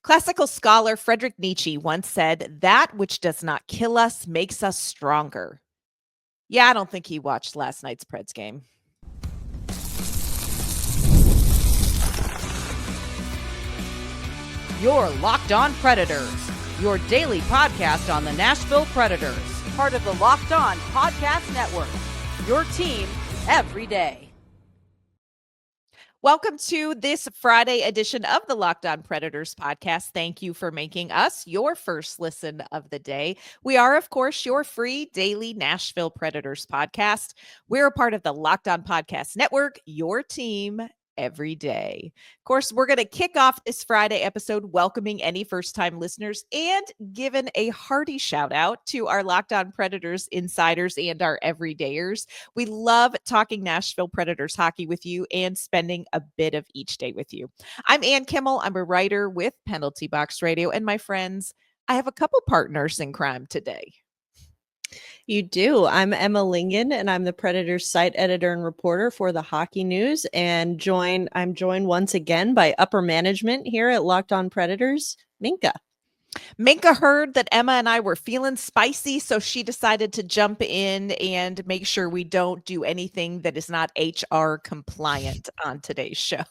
Classical scholar Friedrich Nietzsche once said, "That which does not kill us makes us stronger." Yeah, I don't think he watched last night's Preds game. You're Locked On Predators, your daily podcast on the Nashville Predators, part of the Locked On Podcast Network, your team every day. Welcome to this Friday edition of the Locked On Predators podcast. Thank you for making us your first listen of the day. We are, of course, your free daily Nashville Predators podcast. We're a part of the Locked On Podcast Network, your team every day. Of course, we're going to kick off this Friday episode welcoming any first-time listeners and giving a hearty shout out to our Locked On Predators insiders and our everydayers. We love talking Nashville Predators hockey with you and spending a bit of each day with you. I'm Ann Kimmel. I'm a writer with Penalty Box Radio. And my friends, I have a couple partners in crime today. You do. I'm Emma Lingen, and I'm the Predators site editor and reporter for the Hockey News. And I'm joined once again by upper management here at Locked On Predators, Minka. Minka heard that Emma and I were feeling spicy, so she decided to jump in and make sure we don't do anything that is not HR compliant on today's show.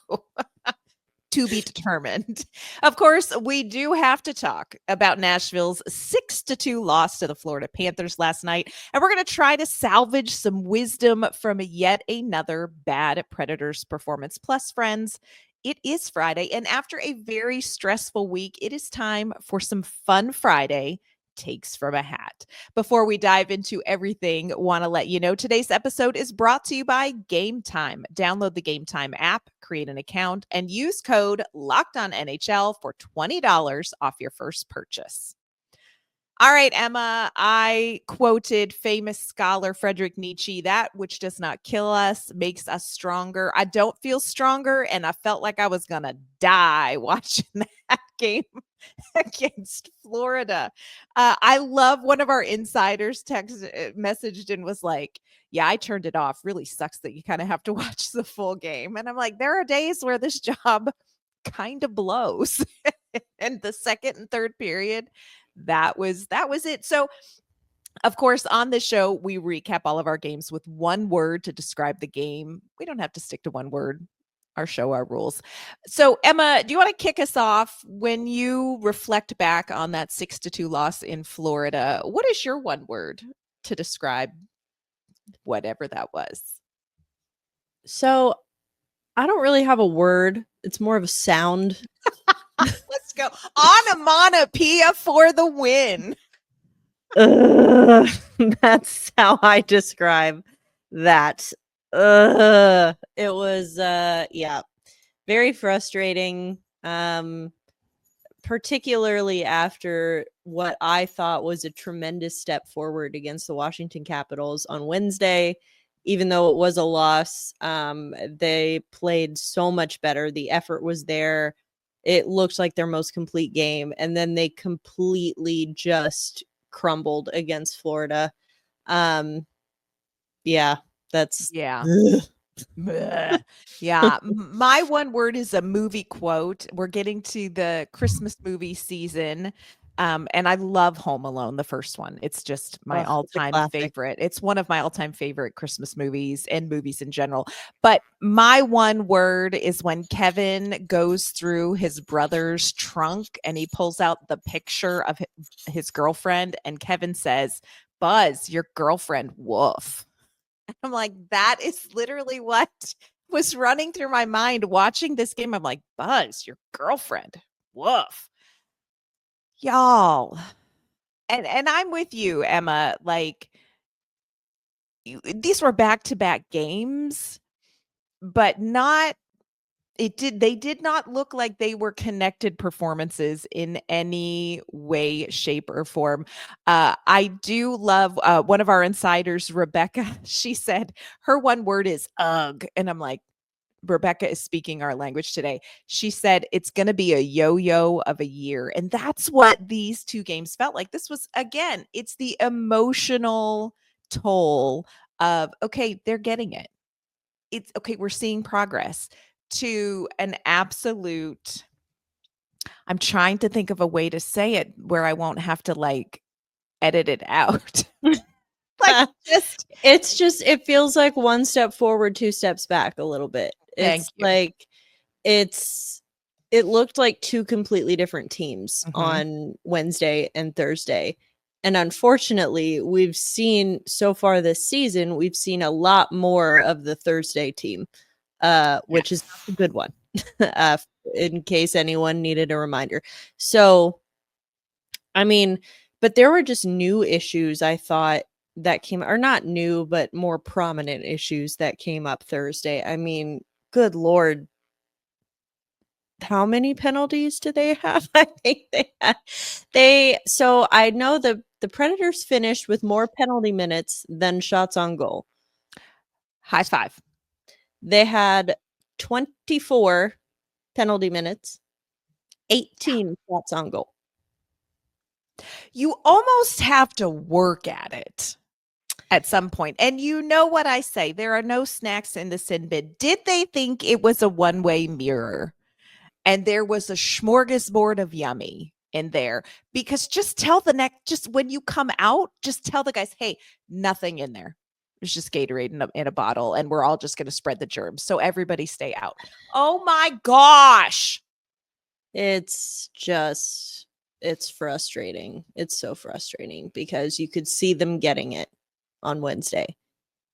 To be determined. Of course, we do have to talk about Nashville's 6-2 loss to the Florida Panthers last night, and we're going to try to salvage some wisdom from yet another bad Predators performance. Plus, friends, it is Friday, and after a very stressful week, it is time for some fun Friday takes from a hat. Before we dive into everything, want to let you know today's episode is brought to you by Gametime. Download the Gametime app, create an account, and use code LOCKEDONNHL for $20 off your first purchase. All right, Emma, I quoted famous scholar Friedrich Nietzsche, "That which does not kill us makes us stronger." I don't feel stronger, and I felt like I was going to die watching that game against Florida. I love one of our insiders messaged and was like, "Yeah, I turned it off. Really sucks that you kind of have to watch the full game." And I'm like, there are days where this job kind of blows. And the second and third period, that was it. So, of course, on this show, we recap all of our games with one word to describe the game. We don't have to stick to one word. Our show, our rules. So, Emma, do you want to kick us off? When you reflect back on that 6-2 loss in Florida, what is your one word to describe whatever that was? So I don't really have a word. It's more of a sound. Let's go. Onomatopoeia for the win. That's how I describe that. It was very frustrating, particularly after what I thought was a tremendous step forward against the Washington Capitals on Wednesday. Even though it was a loss, they played so much better. The effort was there. It looked like their most complete game, and then they completely just crumbled against Florida. That's yeah. Yeah. My one word is a movie quote. We're getting to the Christmas movie season. And I love Home Alone, the first one. It's just my all-time favorite. It's one of my all-time favorite Christmas movies and movies in general. But my one word is when Kevin goes through his brother's trunk and he pulls out the picture of his girlfriend, and Kevin says, "Buzz, your girlfriend, woof." I'm like, that is literally what was running through my mind watching this game. I'm like, "Buzz, your girlfriend, woof." Y'all. And I'm with you, Emma. Like, these were back-to-back games, but they did not look like they were connected performances in any way, shape, or form. I do love one of our insiders, Rebecca. She said her one word is ugh. And I'm like, Rebecca is speaking our language today. She said it's going to be a yo-yo of a year. And that's what these two games felt like. This was, again, it's the emotional toll of, okay, they're getting it. It's okay. We're seeing progress, to an absolute I'm trying to think of a way to say it where I won't have to like edit it out. Like it feels like one step forward, two steps back a little bit. Thank It's you. like it looked like two completely different teams on Wednesday and Thursday. And unfortunately, we've seen so far this season, we've seen a lot more of the Thursday team, which is a good one, in case anyone needed a reminder. So, I mean, but there were just new issues I thought that came, or not new, but more prominent issues that came up Thursday. I mean, good Lord, how many penalties do they have? I think so I know the Predators finished with more penalty minutes than shots on goal. High five. They had 24 penalty minutes, 18 shots on goal. You almost have to work at it at some point. And you know what I say, there are no snacks in the sin bin. Did they think it was a one-way mirror? And there was a smorgasbord of yummy in there, because just just when you come out, just tell the guys, hey, nothing in there. It's just Gatorade in a bottle, and we're all just going to spread the germs. So everybody stay out. Oh my gosh. It's frustrating. It's so frustrating because you could see them getting it on Wednesday.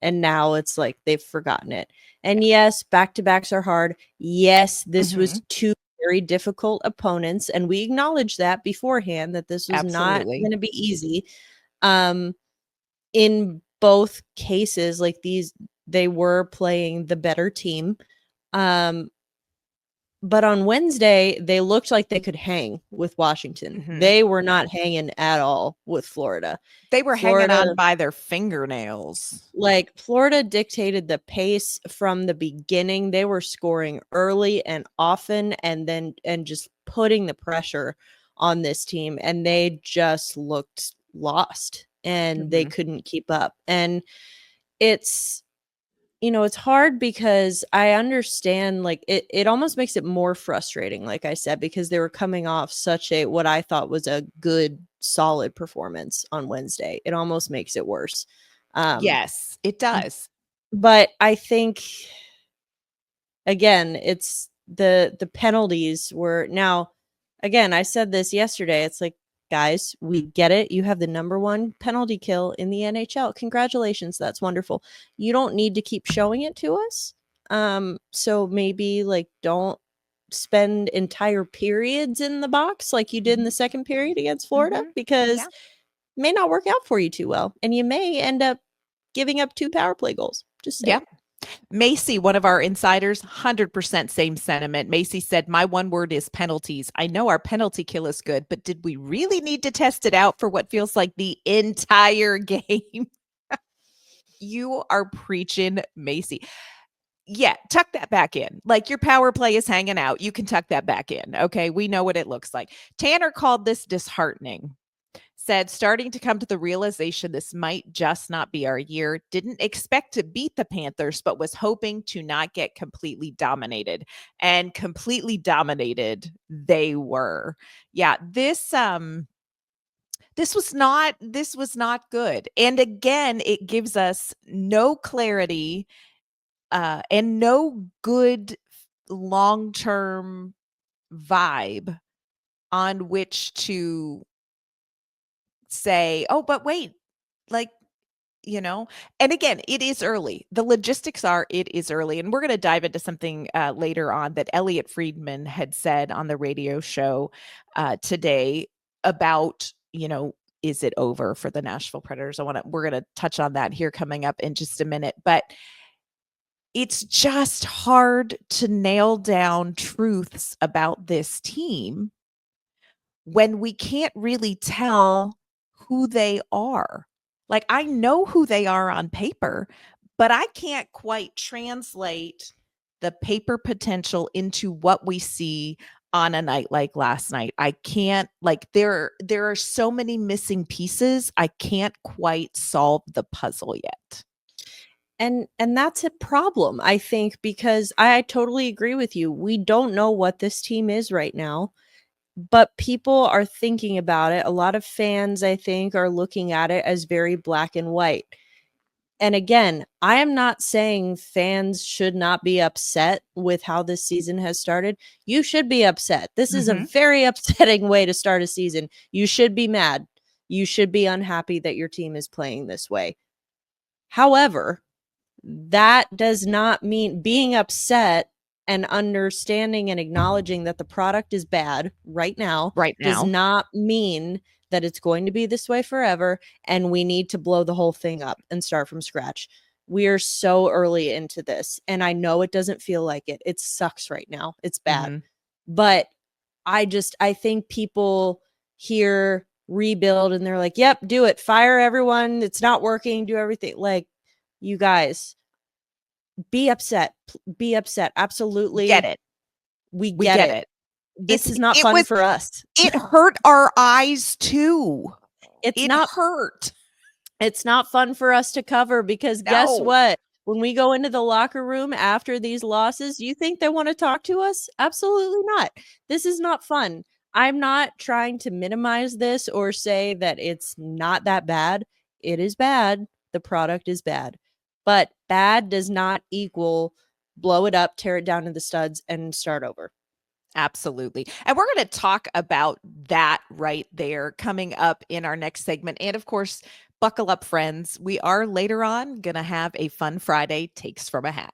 And now it's like they've forgotten it. And yes, back-to-backs are hard. Yes, this was two very difficult opponents, and we acknowledged that beforehand, that this was not going to be easy. In both cases, like they were playing the better team. But on Wednesday, they looked like they could hang with Washington. They were not hanging at all with Florida. They were hanging on by their fingernails. Like, Florida dictated the pace from the beginning. They were scoring early and often, and just putting the pressure on this team. And they just looked lost, and they couldn't keep up. And it's hard because I understand, like, it almost makes it more frustrating, like I said, because they were coming off such what I thought was a good, solid performance on Wednesday. It almost makes it worse. Yes, it does. But I think, again, it's the penalties were, now, again, I said this yesterday. It's like, guys, we get it. You have the number one penalty kill in the NHL. Congratulations. That's wonderful. You don't need to keep showing it to us. So maybe, like, don't spend entire periods in the box like you did in the second period against Florida, because it may not work out for you too well. And you may end up giving up 2 power play goals. Just saying. Yeah. Macy, one of our insiders, 100% same sentiment. Macy said, my one word is penalties. I know our penalty kill is good, but did we really need to test it out for what feels like the entire game? You are preaching, Macy. Yeah, tuck that back in. Like, your power play is hanging out. You can tuck that back in. Okay, we know what it looks like. Tanner called this disheartening. Said, starting to come to the realization this might just not be our year. Didn't expect to beat the Panthers, but was hoping to not get completely dominated. And completely dominated they were. Yeah, this was not good. And again, it gives us no clarity and no good long-term vibe on which to say, oh, but wait, like, and again, it is early. The logistics are, it is early. And we're going to dive into something later on that Elliot Friedman had said on the radio show today about, is it over for the Nashville Predators? We're going to touch on that here coming up in just a minute, but it's just hard to nail down truths about this team when we can't really tell who they are. Like, I know who they are on paper, but I can't quite translate the paper potential into what we see on a night like last night. I can't, like, there are so many missing pieces. I can't quite solve the puzzle yet. And that's a problem, I think, because I totally agree with you. We don't know what this team is right now. but people are thinking about it. A lot of fans, I think, are looking at it as very black and white. And again, I am not saying fans should not be upset with how this season has started. You should be upset. This is a very upsetting way to start a season. You should be mad. You should be unhappy that your team is playing this way. However, that does not mean being upset and understanding and acknowledging that the product is bad right now does not mean that it's going to be this way forever and we need to blow the whole thing up and start from scratch. We are so early into this and I know it doesn't feel like it. It sucks right now. It's bad. But I think people hear rebuild and they're like, yep, do it. Fire everyone. It's not working. Do everything. Like, you guys, be upset. Be upset. Absolutely. Get it. We get it. This is not fun for us. It hurt our eyes too. It hurt. It's not fun for us to cover because guess what? When we go into the locker room after these losses, you think they want to talk to us? Absolutely not. This is not fun. I'm not trying to minimize this or say that it's not that bad. It is bad. The product is bad. But bad does not equal blow it up, tear it down to the studs, and start over. Absolutely. And we're going to talk about that right there coming up in our next segment. And of course, buckle up, friends. We are later on going to have a fun Friday takes from a hat.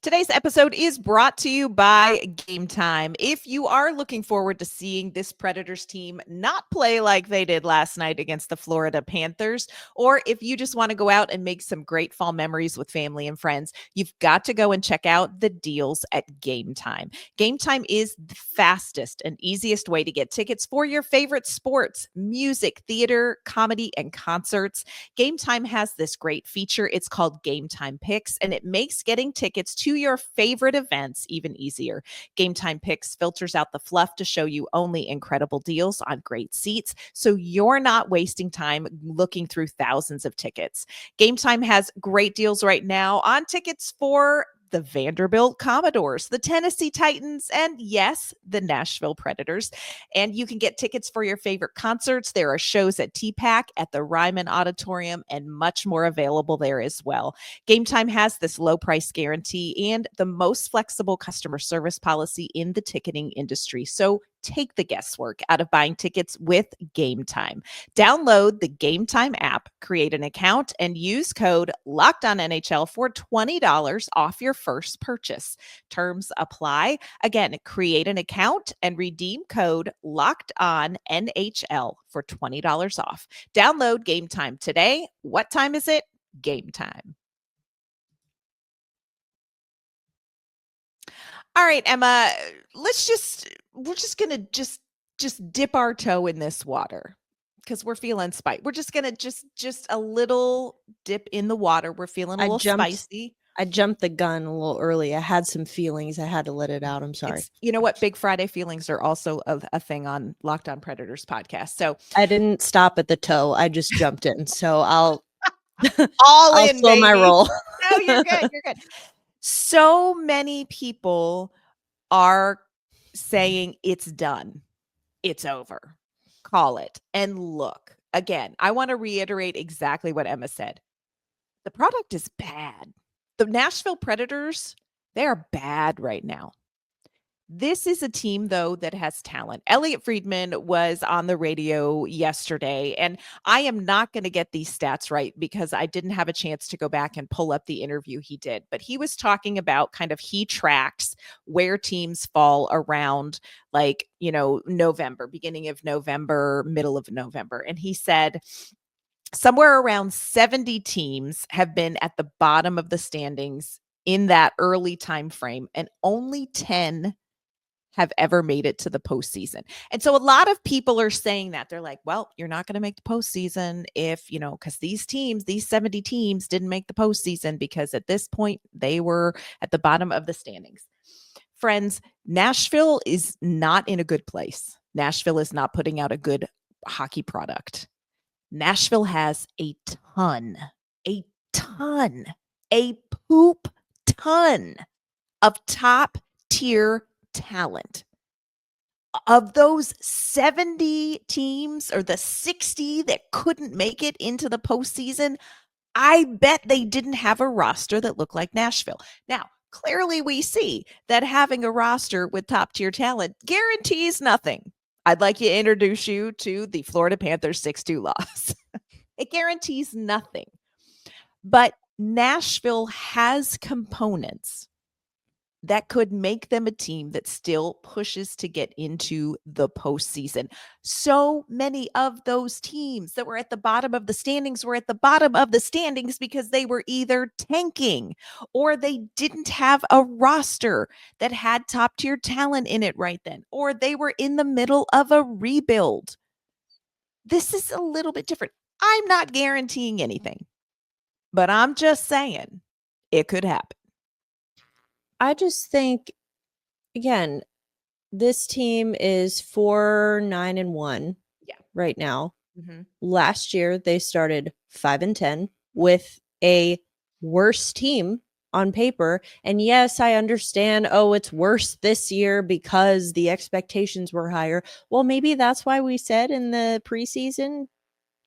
Today's episode is brought to you by Gametime. If you are looking forward to seeing this Predators team not play like they did last night against the Florida Panthers, or if you just want to go out and make some great fall memories with family and friends, you've got to go and check out the deals at Gametime. Gametime is the fastest and easiest way to get tickets for your favorite sports, music, theater, comedy, and concerts. Gametime has this great feature. It's called Gametime Picks, and it makes getting tickets to your favorite events even easier. Gametime Picks filters out the fluff to show you only incredible deals on great seats, so you're not wasting time looking through thousands of tickets. Gametime has great deals right now on tickets for the Vanderbilt Commodores, the Tennessee Titans, and yes, the Nashville Predators. And you can get tickets for your favorite concerts. There are shows at TPAC, at the Ryman Auditorium, and much more available there as well. Gametime has this low price guarantee and the most flexible customer service policy in the ticketing industry. So take the guesswork out of buying tickets with Gametime. Download the Gametime app, create an account, and use code LOCKEDONNHL for $20 off your first purchase. Terms apply. Again, create an account and redeem code LOCKEDONNHL for $20 off. Download Gametime today. What time is it? Gametime. All right, Emma, we're just going to just dip our toe in this water because we're feeling spicy. We're just going to just a little dip in the water. We're feeling a little spicy. I jumped the gun a little early. I had some feelings. I had to let it out. I'm sorry. You know what? Big Friday feelings are also a thing on Locked On Predators podcast. So I didn't stop at the toe. I just jumped in. So I'll slow my roll. No, you're good. You're good. So many people are saying it's done. It's over. Call it. And look, again, I want to reiterate exactly what Emma said. The product is bad. The Nashville Predators, they are bad right now. This is a team, though, that has talent. Elliot Friedman was on the radio yesterday, and I am not going to get these stats right because I didn't have a chance to go back and pull up the interview he did. But he was talking about kind of he tracks where teams fall around like, November, beginning of November, middle of November. And he said somewhere around 70 teams have been at the bottom of the standings in that early time frame, and only 10 have ever made it to the postseason. And so a lot of people are saying that they're like, well, you're not going to make the postseason if, because these 70 teams didn't make the postseason because at this point they were at the bottom of the standings. Friends, Nashville is not in a good place. Nashville is not putting out a good hockey product. Nashville has a poop ton of top tier talent. Of those 70 teams or the 60 that couldn't make it into the postseason, I bet they didn't have a roster that looked like Nashville. Now, clearly we see that having a roster with top tier talent guarantees nothing. I'd like to introduce you to the Florida Panthers 6-2 loss. It guarantees nothing. But Nashville has components that could make them a team that still pushes to get into the postseason. So many of those teams that were at the bottom of the standings were at the bottom of the standings because they were either tanking or they didn't have a roster that had top tier talent in it right then, or they were in the middle of a rebuild. This is a little bit different. I'm not guaranteeing anything, but I'm just saying it could happen. I just think, again, this team is 4-9-1 right now. Last year, they started 5-10 with a worse team on paper. And yes, I understand, it's worse this year because the expectations were higher. Well, maybe that's why we said in the preseason,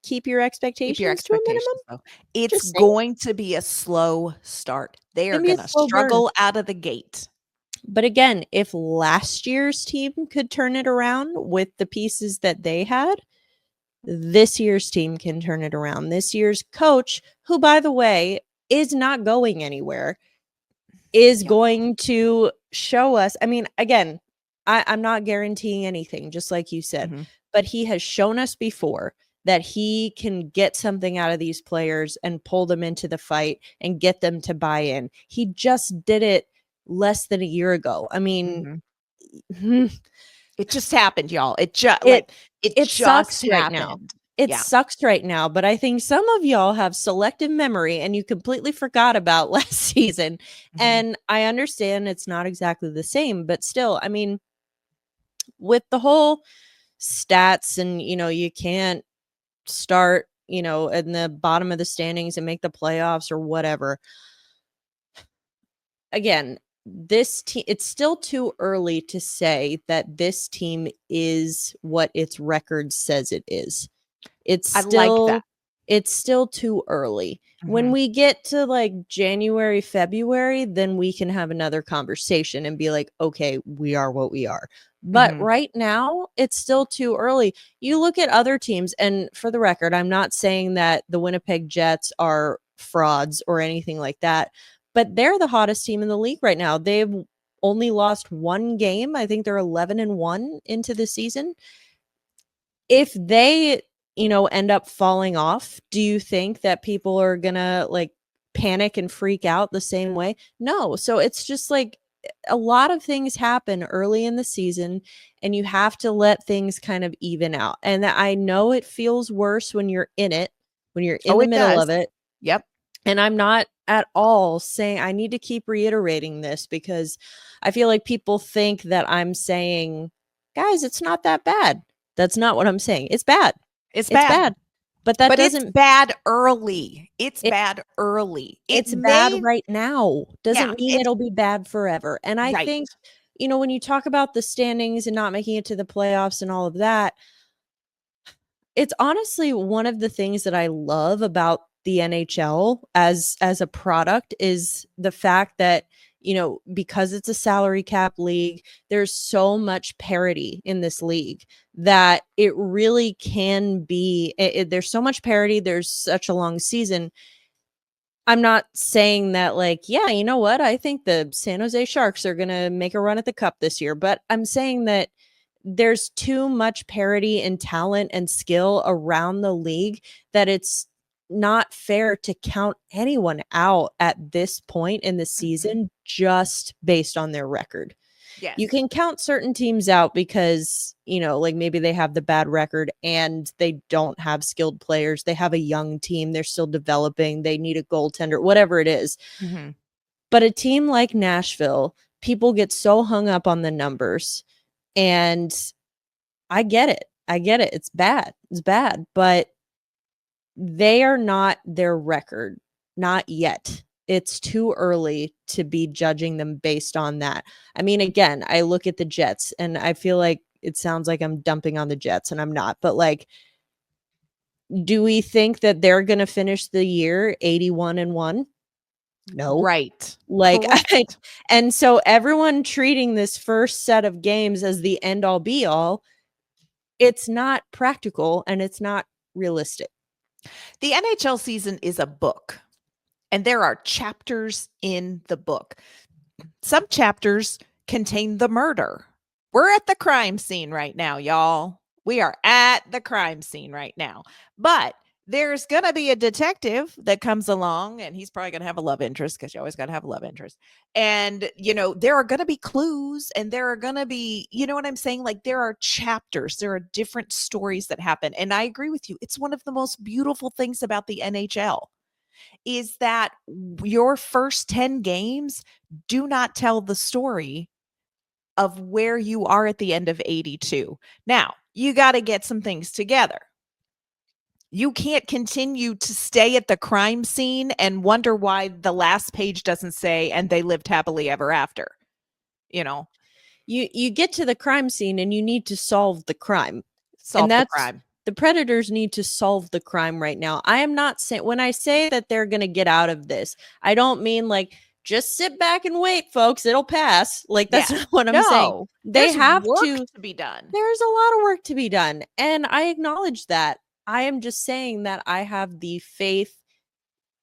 keep your expectations to a minimum. Though. It's going to be a slow start. They are going to struggle out of the gate. But again, if last year's team could turn it around with the pieces that they had, this year's team can turn it around. This year's coach, who, by the way, is not going anywhere, is going to show us. I mean, again, I'm not guaranteeing anything, just like you said, but he has shown us before that he can get something out of these players and pull them into the fight and get them to buy in. He just did it less than a year ago. I mean, it just happened, y'all. It just sucks happened right now. It sucks right now, but I think some of y'all have selective memory and you completely forgot about last season. And I understand it's not exactly the same, but still, I mean, with the whole stats and, you can't start, in the bottom of the standings and make the playoffs or whatever. Again, this team, it's still too early to say that this team is what its record says it is. It's still too early. When we get to like January, February, then we can have another conversation and be like, okay, we are what we are. But right now, it's still too early. You look at other teams, and for the record, I'm not saying that the Winnipeg Jets are frauds or anything like that, but they're the hottest team in the league right now. They've only lost one game. I think they're 11-1 into the season. If they, end up falling off, do you think that people are gonna like panic and freak out the same way? No. So it's just like a lot of things happen early in the season and you have to let things kind of even out. And I know it feels worse when you're in it, when you're in the middle of it. Yep. And I'm not at all saying, I need to keep reiterating this because I feel like people think that I'm saying, guys, it's not that bad. That's not what I'm saying. It's bad. It's bad. But it's bad early. It's bad early. It's bad right now. Doesn't mean it'll be bad forever. And I think, when you talk about the standings and not making it to the playoffs and all of that, it's honestly one of the things that I love about the NHL as a product is the fact that, because it's a salary cap league, there's so much parity in this league that it really can be, there's so much parity. There's such a long season. I'm not saying that like, yeah, you know what? I think the San Jose Sharks are going to make a run at the cup this year, but I'm saying that there's too much parity in talent and skill around the league that it's not fair to count anyone out at this point in the season just based on their record. Yes. You can count certain teams out because, like maybe they have the bad record and they don't have skilled players. They have a young team. They're still developing. They need a goaltender, whatever it is. But a team like Nashville, people get so hung up on the numbers. And I get it. It's bad. But they are not their record. Not yet. it's too early to be judging them based on that. I mean, again, I look at the Jets and I feel like it sounds like I'm dumping on the Jets, and I'm not. But like, do we think that they're going to finish the year 81-1? No. Right. Like, Correct. and so everyone treating this first set of games as the end all be all, it's not practical and it's not realistic. The NHL season is a book, and there are chapters in the book. Some chapters contain the murder. We're at the crime scene right now, y'all. We are at the crime scene right now. But there's going to be a detective that comes along, and he's probably going to have a love interest, because you always got to have a love interest. And, there are going to be clues, and there are going to be, you know what I'm saying? Like, there are chapters, there are different stories that happen. And I agree with you. It's one of the most beautiful things about the NHL is that your first 10 games do not tell the story of where you are at the end of 82. Now, you got to get some things together. You can't continue to stay at the crime scene and wonder why the last page doesn't say, and they lived happily ever after. You get to the crime scene and you need to solve the crime. Solve the crime. The Predators need to solve the crime right now. I am not saying, when I say that they're going to get out of this, I don't mean like, just sit back and wait, folks. It'll pass. Like, that's not what I'm saying. They have work to be done. There's a lot of work to be done. And I acknowledge that. I am just saying that I have the faith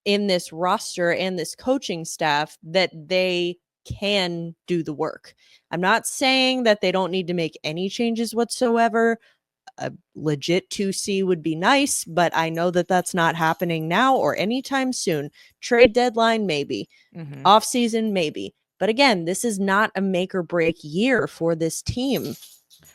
in this roster and this coaching staff that they can do the work. I'm not saying that they don't need to make any changes whatsoever. A legit 2C would be nice, but I know that that's not happening now or anytime soon. Trade deadline, maybe. Off season, maybe. But again, this is not a make or break year for this team.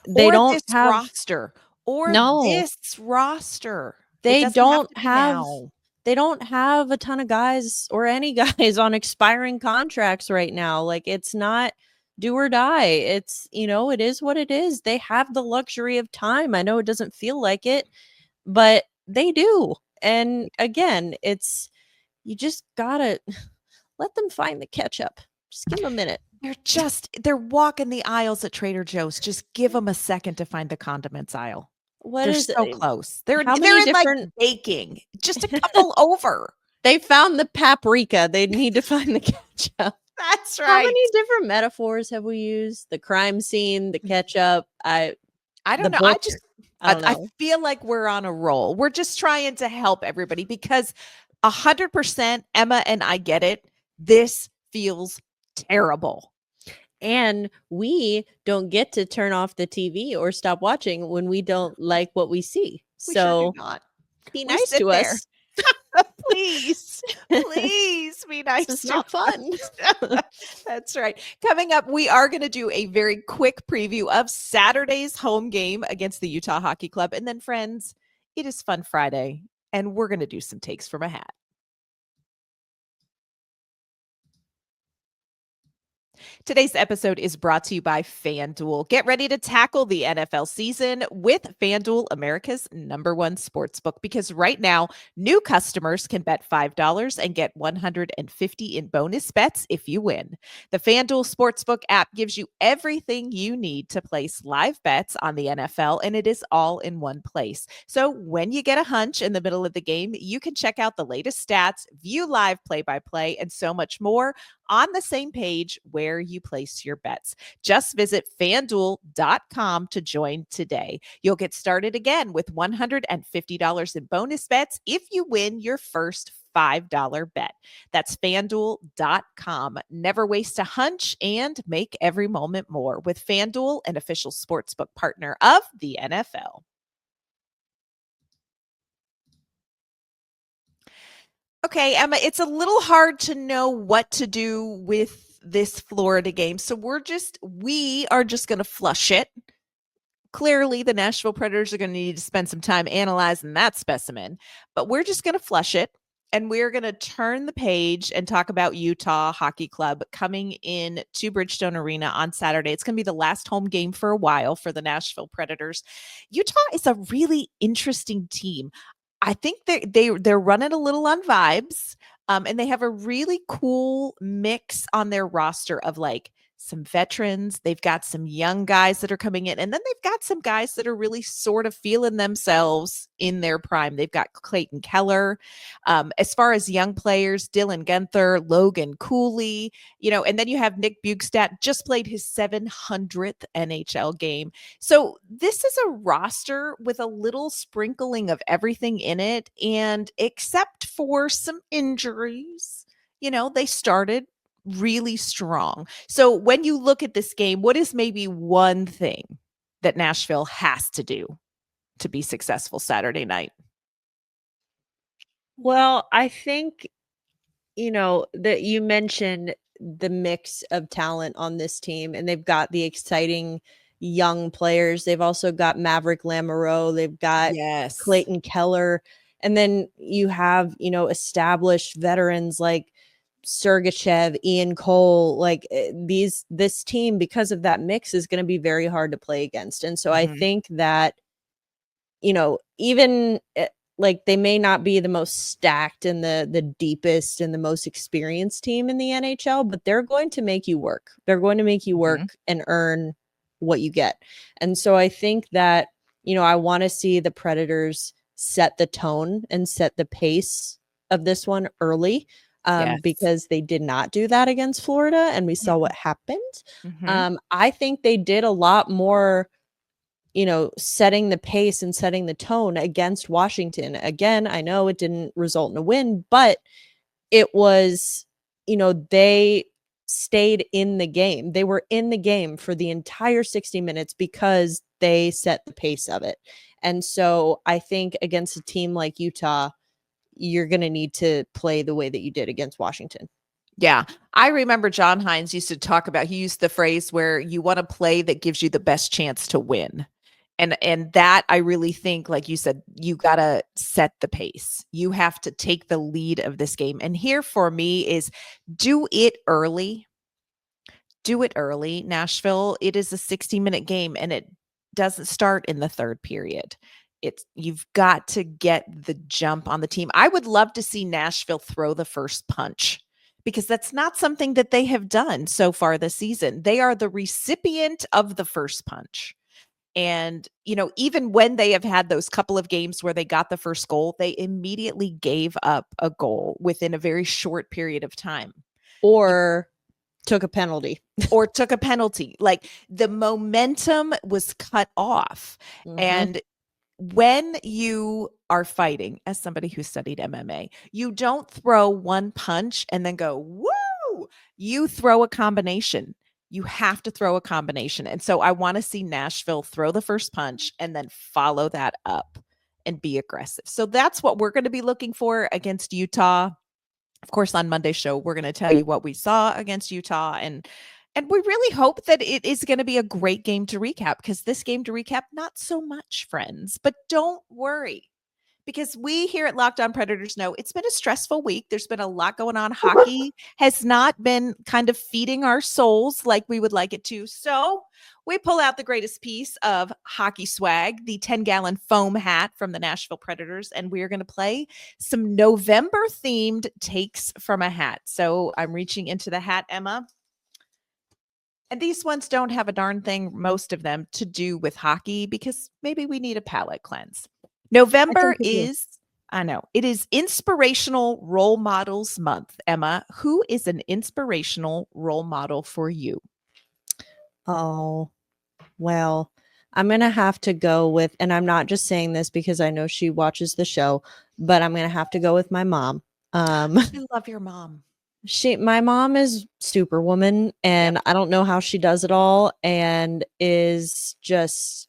They don't this have roster or this roster. They don't have a ton of guys or any guys on expiring contracts right now. Like, it's not do or die. It's, it is what it is. They have the luxury of time. I know it doesn't feel like it, but they do. And again, you just gotta let them find the ketchup. Just give them a minute. They're walking the aisles at Trader Joe's. Just give them a second to find the condiments aisle. They're so close. They're in like baking. Just a couple over. They found the paprika. They need to find the ketchup. That's right. How many different metaphors have we used? The crime scene, the ketchup. I don't know. I feel like we're on a roll. We're just trying to help everybody because 100% Emma and I get it. This feels terrible. And we don't get to turn off the TV or stop watching when we don't like what we see. We sure do not. Be nice to us. Please be nice. It's not fun. That's right. Coming up, we are going to do a very quick preview of Saturday's home game against the Utah Hockey Club. And then, friends, it is Fun Friday, and we're going to do some takes from a hat. Today's episode is brought to you by FanDuel. Get ready to tackle the NFL season with FanDuel, America's #1 sportsbook, because right now, new customers can bet $5 and get $150 in bonus bets if you win. The FanDuel Sportsbook app gives you everything you need to place live bets on the NFL, and it is all in one place. So when you get a hunch in the middle of the game, you can check out the latest stats, view live play-by-play, and so much more on the same page where you place your bets. Just visit FanDuel.com to join today. You'll get started again with $150 in bonus bets if you win your first $5 bet. That's FanDuel.com. Never waste a hunch and make every moment more with FanDuel, an official sportsbook partner of the NFL. Okay, Emma, it's a little hard to know what to do with this Florida game. So we are just going to flush it. Clearly, the Nashville Predators are going to need to spend some time analyzing that specimen, but we're just going to flush it. And we're going to turn the page and talk about Utah Hockey Club coming in to Bridgestone Arena on Saturday. It's going to be the last home game for a while for the Nashville Predators. Utah is a really interesting team. I think they're running a little on vibes. And they have a really cool mix on their roster of like some veterans. They've got some young guys that are coming in, and then they've got some guys that are really sort of feeling themselves in their prime. They've got Clayton Keller. As far as young players, Dylan Guenther, Logan Cooley, and then you have Nick Bugstad just played his 700th NHL game. So this is a roster with a little sprinkling of everything in it. And except for some injuries, they started really strong. So when you look at this game, what is maybe one thing that Nashville has to do to be successful Saturday night? Well, I think, that you mentioned the mix of talent on this team, and they've got the exciting young players. They've also got Maverick Lamoureux. They've got Yes. Clayton Keller. And then you have, established veterans like Sergachev, Ian Cole, like this team, because of that mix, is going to be very hard to play against. And so I Mhm. think that, even like they may not be the most stacked and the deepest and the most experienced team in the NHL, but they're going to make you work. They're going to make you work Mhm. and earn what you get. And so I think that, I want to see the Predators set the tone and set the pace of this one early, Yes. because they did not do that against Florida, and we saw what happened. Mhm. I think they did a lot more, setting the pace and setting the tone against Washington. Again, I know it didn't result in a win, but it was, they stayed in the game. They were in the game for the entire 60 minutes because they set the pace of it. And so I think against a team like Utah, you're going to need to play the way that you did against Washington. Yeah. I remember John Hines used to talk about, he used the phrase where you want to play that gives you the best chance to win. And that, I really think, like you said, you got to set the pace. You have to take the lead of this game. And here for me is do it early. Do it early, Nashville. It is a 60-minute game and it doesn't start in the third period. You've got to get the jump on the team. I would love to see Nashville throw the first punch because that's not something that they have done so far this season. They are the recipient of the first punch. And, even when they have had those couple of games where they got the first goal, they immediately gave up a goal within a very short period of time. Or took a penalty. Or took a penalty. Like the momentum was cut off. Mhm. And when you are fighting, as somebody who studied MMA, you don't throw one punch and then go, woo! You throw a combination. You have to throw a combination. And so I want to see Nashville throw the first punch and then follow that up and be aggressive. So that's what we're going to be looking for against Utah. Of course, on Monday's show, we're going to tell you what we saw against Utah, and we really hope that it is going to be a great game to recap, because this game to recap, not so much, friends. But don't worry, because we here at Locked On Predators know it's been a stressful week. There's been a lot going on. Hockey has not been kind of feeding our souls like we would like it to. So we pull out the greatest piece of hockey swag, the 10-gallon foam hat from the Nashville Predators, and we're going to play some November themed takes from a hat. So I'm reaching into the hat, Emma. And these ones don't have a darn thing, most of them, to do with hockey, because maybe we need a palate cleanse. I November think we do. is, I know, it is Inspirational Role Models Month. Emma, who is an inspirational role model for you? Oh, well, I'm going to have to go with, and I'm not just saying this because I know she watches the show, but I'm going to have to go with my mom. I love your mom. My mom is superwoman, Yep. and I don't know how she does it all, and is just,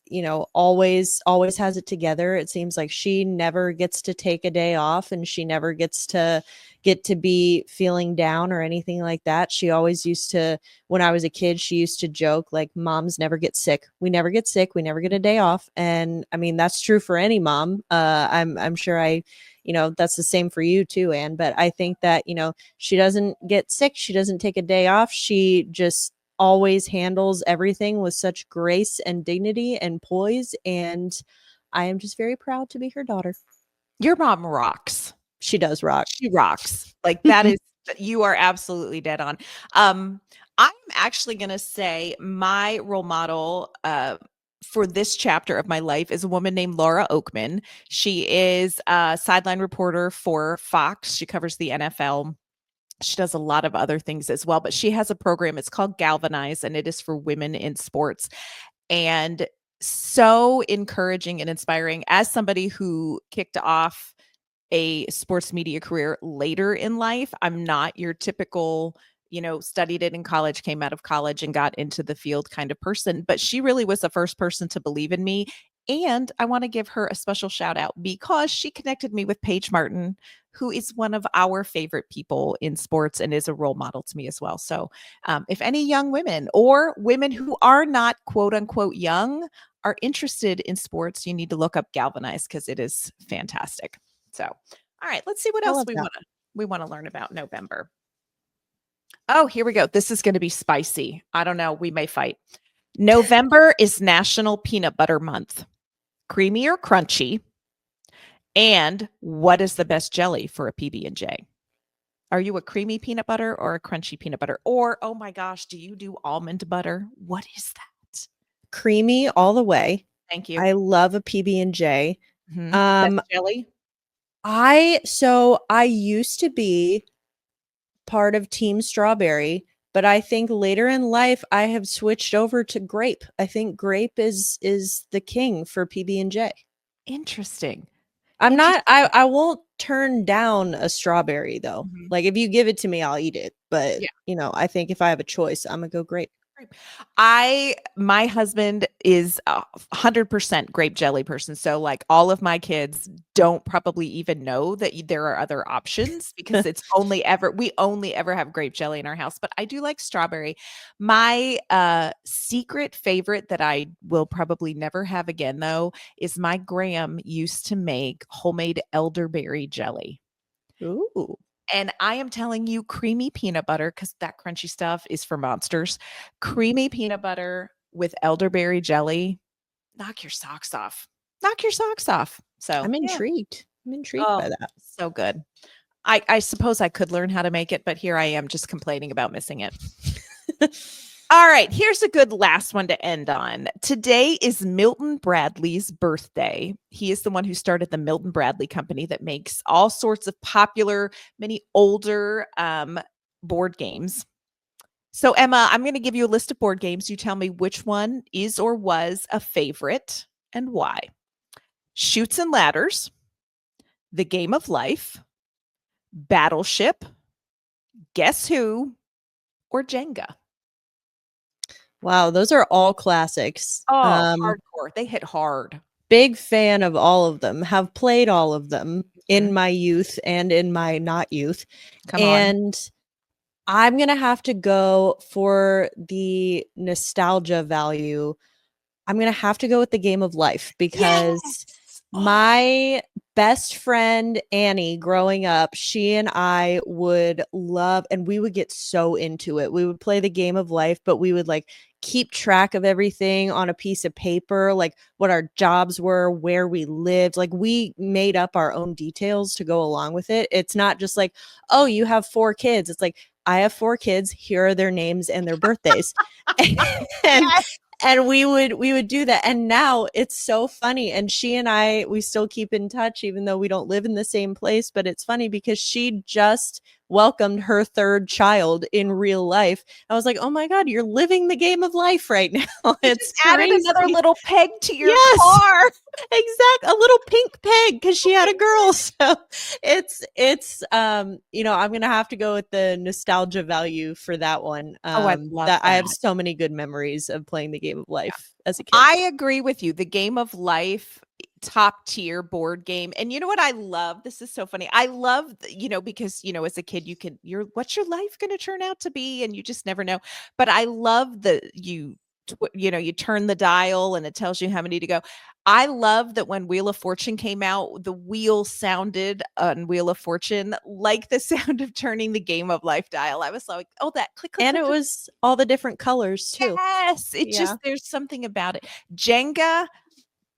always has it together. It seems like she never gets to take a day off, and she never gets to be feeling down or anything like that. She always used to, when I was a kid, she used to joke like, moms never get sick. We never get sick. We never get a day off. And I mean, that's true for any mom. I'm sure that's the same for you too, Anne. But I think that, she doesn't get sick. She doesn't take a day off. She just always handles everything with such grace and dignity and poise. And I am just very proud to be her daughter. Your mom rocks. She does rock. She rocks. Like that is, you are absolutely dead on. I'm actually going to say my role model for this chapter of my life is a woman named Laura Oakman. She is a sideline reporter for Fox. She covers the NFL. She does a lot of other things as well, but she has a program. It's called Galvanize, and it is for women in sports. And so encouraging and inspiring as somebody who kicked off a sports media career later in life. I'm not your typical, studied it in college, came out of college and got into the field kind of person, but she really was the first person to believe in me. And I want to give her a special shout out because she connected me with Paige Martin, who is one of our favorite people in sports and is a role model to me as well. So if any young women or women who are not quote unquote young are interested in sports, you need to look up Galvanize because it is fantastic. So, all right, let's see what else we want to learn about November. Oh, here we go. This is going to be spicy. I don't know. We may fight. November is National Peanut Butter Month. Creamy or crunchy? And what is the best jelly for a PB&J? Are you a creamy peanut butter or a crunchy peanut butter? Or, oh my gosh, do you do almond butter? What is that? Creamy all the way. Thank you. I love a PB&J. Best jelly? I used to be part of Team Strawberry, but I think later in life I have switched over to grape. I think grape is the king for PB&J. Interesting. I won't turn down a strawberry though. Like if you give it to me, I'll eat it. But I think if I have a choice, I'm gonna go grape. My husband is 100% grape jelly person. So like all of my kids don't probably even know that there are other options because we only ever have grape jelly in our house, but I do like strawberry. My secret favorite that I will probably never have again though, is my Graham used to make homemade elderberry jelly. Ooh. And I am telling you, creamy peanut butter, because that crunchy stuff is for monsters. Creamy peanut butter with elderberry jelly, knock your socks off. Knock your socks off. So I'm intrigued. I'm intrigued by that. So good. I suppose I could learn how to make it, but here I am just complaining about missing it. All right, here's a good last one to end on. Today is Milton Bradley's birthday. He is the one who started the Milton Bradley Company that makes all sorts of popular, many older board games. So, Emma, I'm going to give you a list of board games. You tell me which one is or was a favorite and why. Chutes and Ladders, The Game of Life, Battleship, Guess Who, or Jenga. Wow, those are all classics. Oh, hardcore. They hit hard. Big fan of all of them. Have played all of them in my youth and in my not youth. Come on. I'm going to have to go for the nostalgia value. I'm going to have to go with The Game of Life because my best friend Annie growing up, she and I would love, and we would get so into it. We would play The Game of Life, but we would like keep track of everything on a piece of paper, like what our jobs were, where we lived. Like we made up our own details to go along with it. It's not just like, oh, you have 4 kids. It's like, I have 4 kids. Here are their names and their birthdays. And we would do that. And now it's so funny. And she and I, we still keep in touch, even though we don't live in the same place. But it's funny because she just welcomed her 3rd child in real life. I was like, oh my God, you're living the game of life right now. It's added another little peg to your car. Exactly. A little pink peg because she had a girl. So it's I'm gonna have to go with the nostalgia value for that one. I love that. I have so many good memories of playing the Game of Life as a kid. I agree with you. The Game of Life, top tier board game. And you know what I love? This is so funny. I love, because, as a kid, what's your life going to turn out to be? And you just never know. But I love you turn the dial and it tells you how many to go. I love that when Wheel of Fortune came out, the wheel sounded on Wheel of Fortune like the sound of turning the Game of Life dial. I was like, oh, that click, click. And click, it was all the different colors too. Yes. There's something about it. Jenga.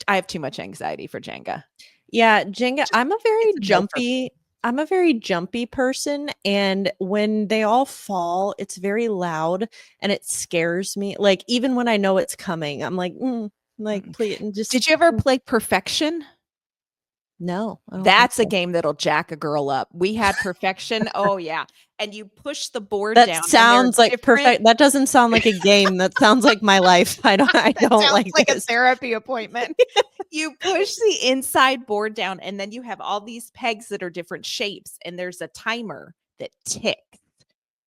I have too much anxiety for Jenga. Yeah, Jenga. I'm a very jumpy I'm a very jumpy person, and when they all fall, it's very loud and it scares me. Like even when I know it's coming, I'm like, please, and just Did you ever play Perfection? no. I don't think That's a so. game that'll jack a girl up. We had Perfection. Oh yeah. And you push the board That down. sounds like perfect. That doesn't sound like a game. That sounds like my life. I don't Sounds like like this. a therapy appointment. You push the inside board down, and then you have all these pegs that are different shapes, and there's a timer that ticks.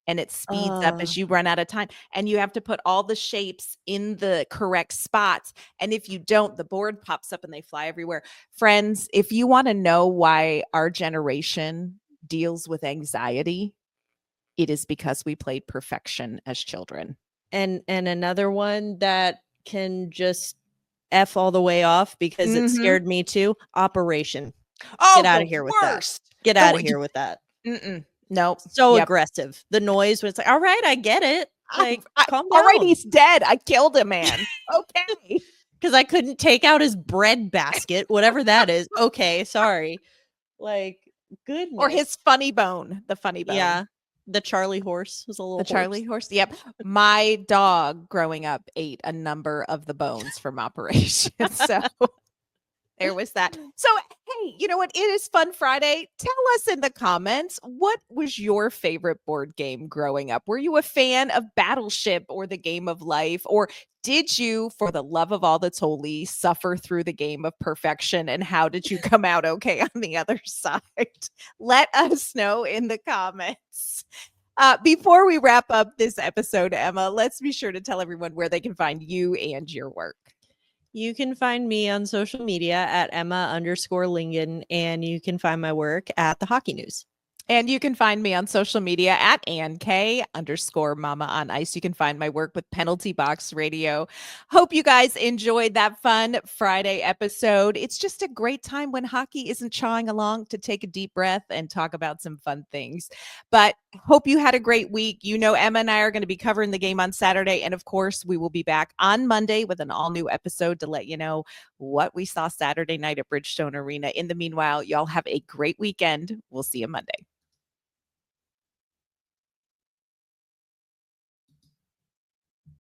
And it speeds up as you run out of time, and you have to put all the shapes in the correct spots, and if you don't, the board pops up and they fly everywhere. Friends, if you wanna know why our generation deals with anxiety, it is because we played Perfection as children. And another one that can just F all the way off because it Mhm. scared me too, Operation. Oh, Get out the of here with that. worst. Get The out wo of here with that. Nope. So Yep. aggressive. The noise when it's like, "All right, I get it. Like, calm Alright, down." he's dead. I killed a man. Okay. Because I couldn't take out his bread basket, whatever that is. Okay, sorry. Like, goodness. Or his funny bone, the funny bone. Yeah. The Charlie horse was a little The Charlie horse. horse? Yep. My dog growing up ate a number of the bones from Operation, so there was that. So, hey, you know what? It is Fun Friday. Tell us in the comments, what was your favorite board game growing up? Were you a fan of Battleship or the Game of Life? Or did you, for the love of all that's holy, suffer through the game of Perfection? And how did you come out okay on the other side? Let us know in the comments. Before we wrap up this episode, Emma, let's be sure to tell everyone where they can find you and your work. You can find me on social media at Emma_Lingen, and you can find my work at the Hockey News. And you can find me on social media at AnnK_Mama on Ice. You can find my work with Penalty Box Radio. Hope you guys enjoyed that fun Friday episode. It's just a great time when hockey isn't chawing along to take a deep breath and talk about some fun things. But hope you had a great week. You know, Emma and I are going to be covering the game on Saturday. And of course, we will be back on Monday with an all new episode to let you know what we saw Saturday night at Bridgestone Arena. In the meanwhile, y'all have a great weekend. We'll see you Monday.